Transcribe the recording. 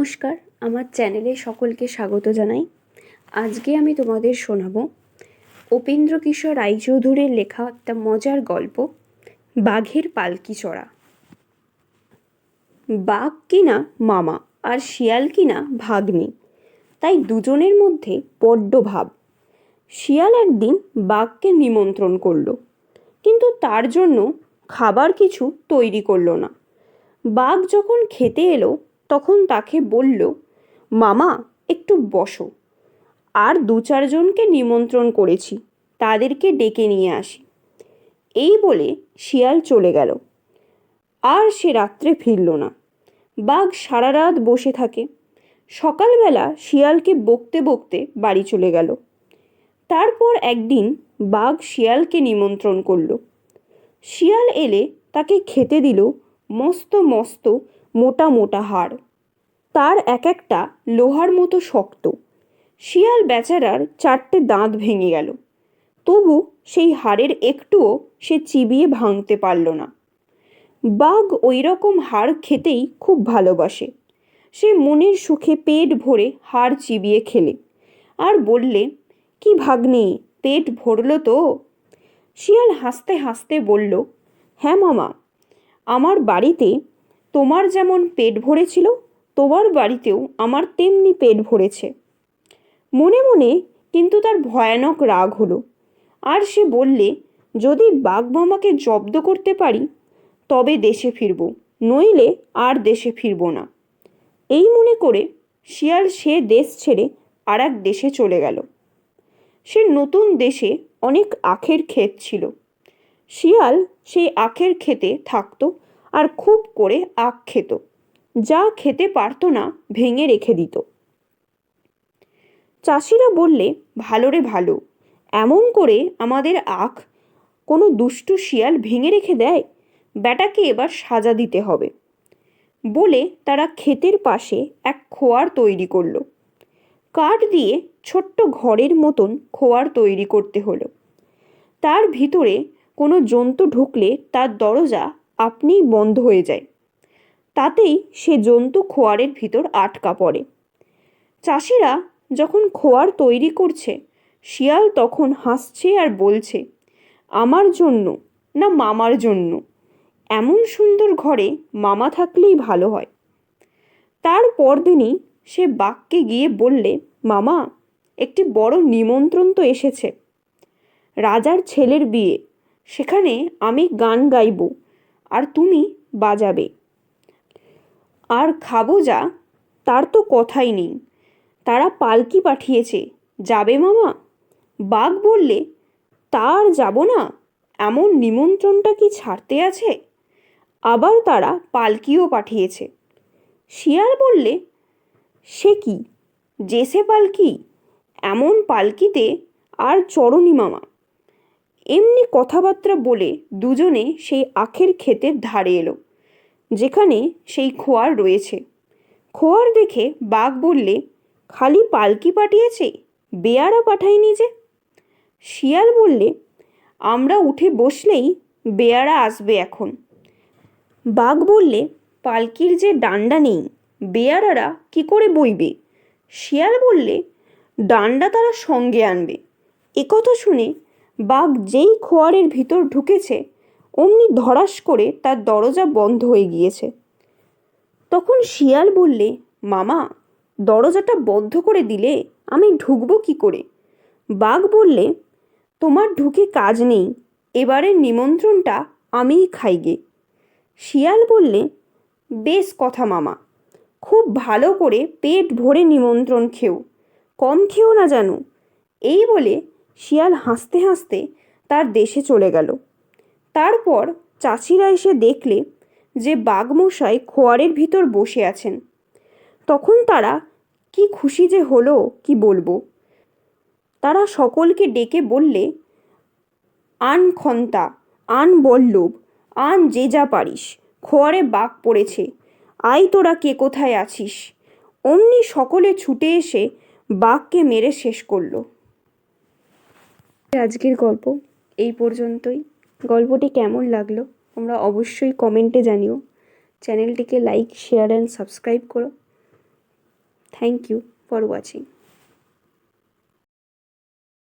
নমস্কার, আমার চ্যানেলে সকলকে স্বাগত জানাই। আজকে আমি তোমাদের শোনাবো উপেন্দ্রকিশোর রায়চৌধুরীর লেখা একটা মজার গল্প, বাঘের পালকি চড়া। বাঘ কিনা মামা আর শিয়াল কিনা ভাগ্নি, তাই দুজনের মধ্যে বড্ড ভাব। শিয়াল একদিন বাঘকে নিমন্ত্রণ করলো, কিন্তু তার জন্য খাবার কিছু তৈরি করলো না। বাঘ যখন খেতে এলো তখন তাকে বলল, মামা একটু বসো, আর 2-4জনকে নিমন্ত্রণ করেছি, তাদেরকে ডেকে নিয়ে আসি। এই বলে শিয়াল চলে গেল, আর সে রাত্রে ফিরল না। বাঘ সারা রাত বসে থাকে। সকালবেলা শিয়ালকে বকতে বকতে বাড়ি চলে গেল। তারপর একদিন বাঘ শিয়ালকে নিমন্ত্রণ করলো। শিয়াল এলে তাকে খেতে দিল মস্ত মস্ত মোটা মোটা হাড়, তার এক একটা লোহার মতো শক্ত। শিয়াল বেচারার 4টে দাঁত ভেঙে গেল, তবু সেই হাড়ের একটুও সে চিবিয়ে ভাঙতে পারল না। বাঘ ওই রকম হাড় খেতেই খুব ভালোবাসে। সে মনের সুখে পেট ভরে হাড় চিবিয়ে খেলে, আর বললে, কি ভাগ্নে, পেট ভরল তো? শিয়াল হাসতে হাসতে বলল, হ্যাঁ মামা, আমার বাড়িতে তোমার যেমন পেট ভরেছিল, তোমার বাড়িতেও আমার তেমনি পেট ভরেছে। মনে মনে কিন্তু তার ভয়ানক রাগ হলো, আর সে বললে, যদি বাঘ মামাকে জব্দ করতে পারি তবে দেশে ফিরব, নইলে আর দেশে ফিরব না। এই মনে করে শিয়াল সে দেশ ছেড়ে আর এক দেশে চলে গেল। সে নতুন দেশে অনেক আখের ক্ষেত ছিল। শিয়াল সেই আখের ক্ষেতে থাকতো আর খুব করে আখ খেত, যা খেতে পারতো না ভেঙে রেখে দিত। চাষিরা বললে, ভালো রে ভালো, এমন করে আমাদের আখ কোনো দুষ্টু শিয়াল ভেঙে রেখে দেয়, ব্যাটাকে এবার সাজা দিতে হবে। বলে তারা ক্ষেতের পাশে এক খোয়ার তৈরি করলো। কাঠ দিয়ে ছোট্ট ঘরের মতন খোয়ার তৈরি করতে হলো। তার ভিতরে কোনো জন্তু ঢুকলে তার দরজা আপনিই বন্ধ হয়ে যায়, তাতেই সে জন্তু খোয়ারের ভিতর আটকা পড়ে। চাষিরা যখন খোয়ার তৈরি করছে, শিয়াল তখন হাসছে আর বলছে, আমার জন্য না মামার জন্য? এমন সুন্দর ঘরে মামা থাকলেই ভালো হয়। তার পরদিনই সে বাঘকে গিয়ে বললে, মামা, একটি বড় নিমন্ত্রণ তো এসেছে, রাজার ছেলের বিয়ে, সেখানে আমি গান গাইব আর তুমি বাজাবে, আর খাবো যা তার তো কথাই নেই, তারা পালকি পাঠিয়েছে, যাবে মামা? বাঘ বললে, তার যাব না, এমন নিমন্ত্রণটা কি ছাড়তে আছে? আবার তারা পালকিও পাঠিয়েছে। শিয়াল বললে, সে কি, যেসে পালকি, এমন পালকিতে আর চড়নি মামা। এমনি কথাবার্তা বলে দুজনে সেই আখের ক্ষেতের ধারে এলো, যেখানে সেই খোয়ার রয়েছে। খোয়ার দেখে বাঘ বললে, খালি পালকি পাঠিয়েছে, বেয়ারা পাঠায়নি যে? শিয়াল বললে, আমরা উঠে বসলেই বেয়ারা আসবে এখন। বাঘ বললে, পালকির যে ডান্ডা নেই, বেয়ারারা কি করে বইবে? শিয়াল বললে, ডান্ডা তারা সঙ্গে আনবে। একথা শুনে বাঘ যেই খোয়ারের ভিতর ঢুকেছে, অমনি ধড়াস করে তার দরজা বন্ধ হয়ে গিয়েছে। তখন শিয়াল বললে, মামা, দরজাটা বন্ধ করে দিলে আমি ঢুকবো কি করে? বাঘ বললে, তোমার ঢুকে কাজ নেই, এবারের নিমন্ত্রণটা আমিই খাইগে। শিয়াল বললে, বেশ কথা মামা, খুব ভালো করে পেট ভরে নিমন্ত্রণ খেও, কম খেও না জানো। এই বলে শিয়াল হাসতে হাসতে তার দেশে চলে গেল। তারপর চাষিরা এসে দেখলে যে বাঘমশাই খোয়ারের ভিতর বসে আছেন। তখন তারা কি খুশি যে হলো কি বলবো। তারা সকলকে ডেকে বললে, আন খন্তা, আন বল্লভ, আন যে যা পারিস, খোয়ারে বাঘ পড়েছে, আই তোরা কে কোথায় আছিস। অমনি সকলে ছুটে এসে বাঘকে মেরে শেষ করলো। আজকের গল্প এই পর্যন্তই। গল্পটি কেমন লাগলো তোমরা অবশ্যই কমেন্টে জানিও। চ্যানেলটিকে লাইক, শেয়ার অ্যান্ড সাবস্ক্রাইব করো। Thank you for watching.